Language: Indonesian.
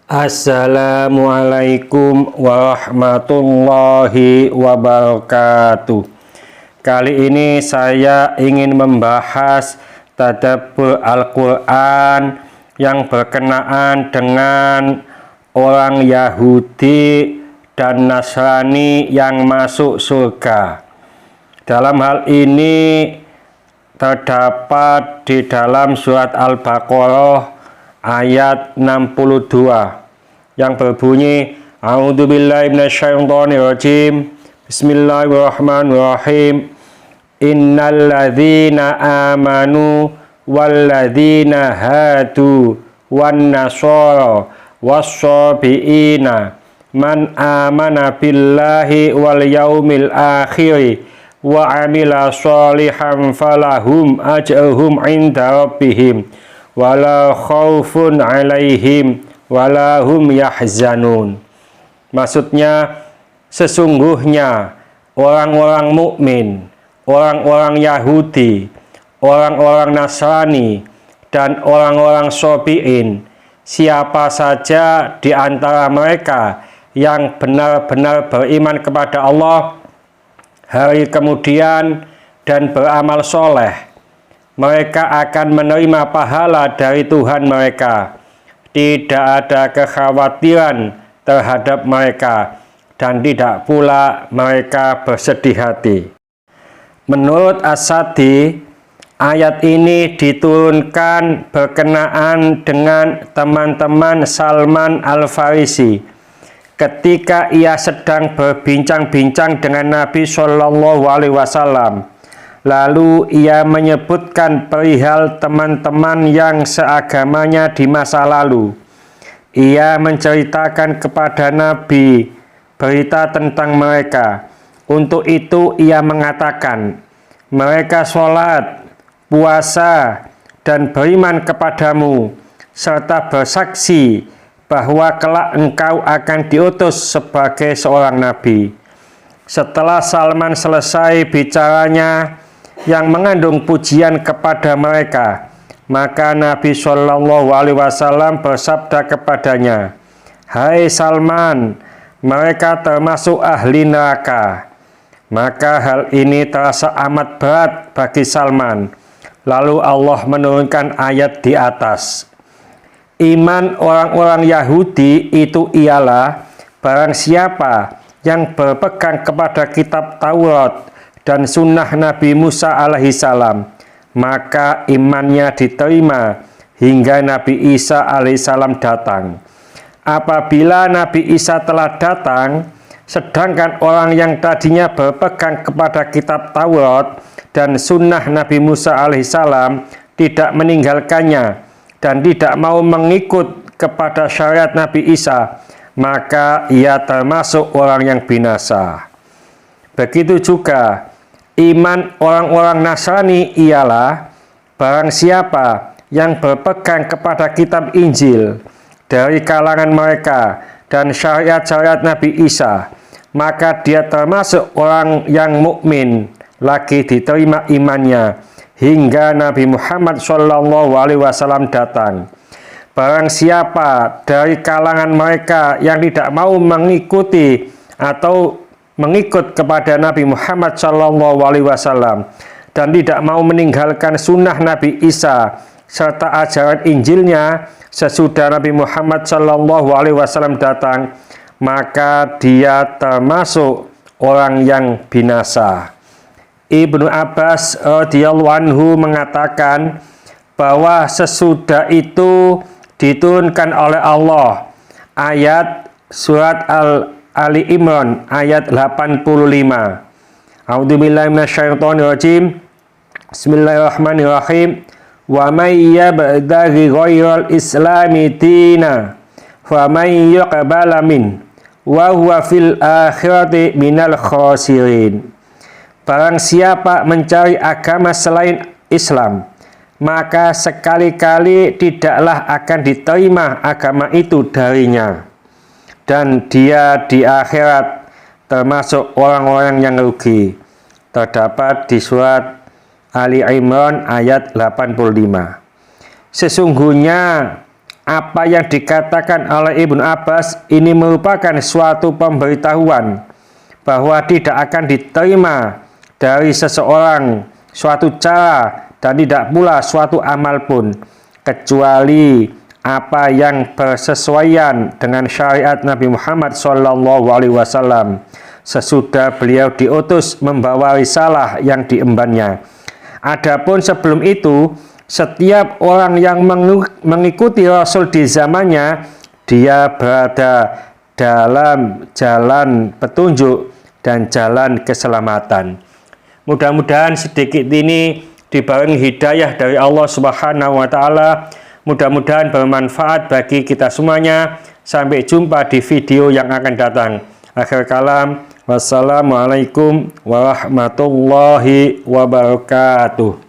Assalamualaikum warahmatullahi wabarakatuh. Kali ini saya ingin membahas tadabbur Al-Quran yang berkenaan dengan orang Yahudi dan Nasrani yang masuk surga. Dalam hal ini terdapat di dalam surat Al-Baqarah ayat 62 yang berbunyi A'udzubillahi minasyaitonirrajim. Bismillahirrahmanirrahim. Innalladzina amanu walladzina hadu wan nasara wassabiina man amana billahi wal yaumil akhir wa amila sholihan falahum ajruhum inda rabbihim wala khaufun alaihim wala hum yahzanun. Maksudnya, sesungguhnya orang-orang mukmin, orang-orang Yahudi, orang-orang Nasrani, dan orang-orang Sobiin, siapa saja di antara mereka yang benar-benar beriman kepada Allah, hari kemudian, dan beramal soleh, mereka akan menerima pahala dari Tuhan mereka. Tidak ada kekhawatiran terhadap mereka dan tidak pula mereka bersedih hati. Menurut As-Sadi, ayat ini diturunkan berkenaan dengan teman-teman Salman Al-Farisi ketika ia sedang berbincang-bincang dengan Nabi Shallallahu Alaihi Wasallam. Lalu ia menyebutkan perihal teman-teman yang seagamanya di masa lalu. Ia menceritakan kepada Nabi berita tentang mereka. Untuk itu ia mengatakan, mereka sholat, puasa, dan beriman kepadamu, serta bersaksi bahwa kelak engkau akan diutus sebagai seorang nabi. Setelah Salman selesai bicaranya yang mengandung pujian kepada mereka, maka Nabi Shallallahu Alaihi Wasallam bersabda kepadanya, "Hai Salman, mereka termasuk ahli neraka." Maka hal ini terasa amat berat bagi Salman. Lalu Allah menurunkan ayat di atas. Iman orang-orang Yahudi itu ialah barang siapa yang berpegang kepada kitab Taurat dan sunnah Nabi Musa alaihissalam, maka imannya diterima hingga Nabi Isa alaihissalam datang. Apabila Nabi Isa telah datang, sedangkan orang yang tadinya berpegang kepada kitab Taurat dan sunnah Nabi Musa alaihissalam tidak meninggalkannya dan tidak mau mengikut kepada syariat Nabi Isa, maka ia termasuk orang yang binasa. Begitu juga iman orang-orang Nasrani ialah barang siapa yang berpegang kepada kitab Injil dari kalangan mereka dan syariat-syariat Nabi Isa, maka dia termasuk orang yang mukmin lagi diterima imannya hingga Nabi Muhammad SAW datang. Barang siapa dari kalangan mereka yang tidak mau mengikuti atau mengikut kepada Nabi Muhammad SAW dan tidak mau meninggalkan sunnah Nabi Isa serta ajaran Injilnya sesudah Nabi Muhammad SAW datang, maka dia termasuk orang yang binasa. Ibnu Abbas radhiyallahu anhu mengatakan bahwa sesudah itu diturunkan oleh Allah ayat surat Ali Imran ayat 85. A'udzubillahi minasyaitonirrajim. Bismillahirrahmanirrahim. Wa may yabtaghi ghairal islami dina faman yuqbala min wa huwa fil akhirati minal khasirin. Barang siapa mencari agama selain Islam, maka sekali-kali tidaklah akan diterima agama itu darinya, dan dia di akhirat termasuk orang-orang yang rugi. Terdapat di surat Ali Imran ayat 85. Sesungguhnya apa yang dikatakan oleh Ibnu Abbas ini merupakan suatu pemberitahuan bahwa tidak akan diterima dari seseorang suatu cara dan tidak pula suatu amal pun kecuali apa yang bersesuaian dengan syariat Nabi Muhammad SAW sesudah beliau diutus membawa risalah yang diembannya. Adapun sebelum itu, setiap orang yang mengikuti Rasul di zamannya, dia berada dalam jalan petunjuk dan jalan keselamatan. Mudah-mudahan sedikit ini dibarengi hidayah dari Allah Subhanahu wa taala. Mudah-mudahan bermanfaat bagi kita semuanya. Sampai jumpa di video yang akan datang. Akhir kalam, wassalamualaikum warahmatullahi wabarakatuh.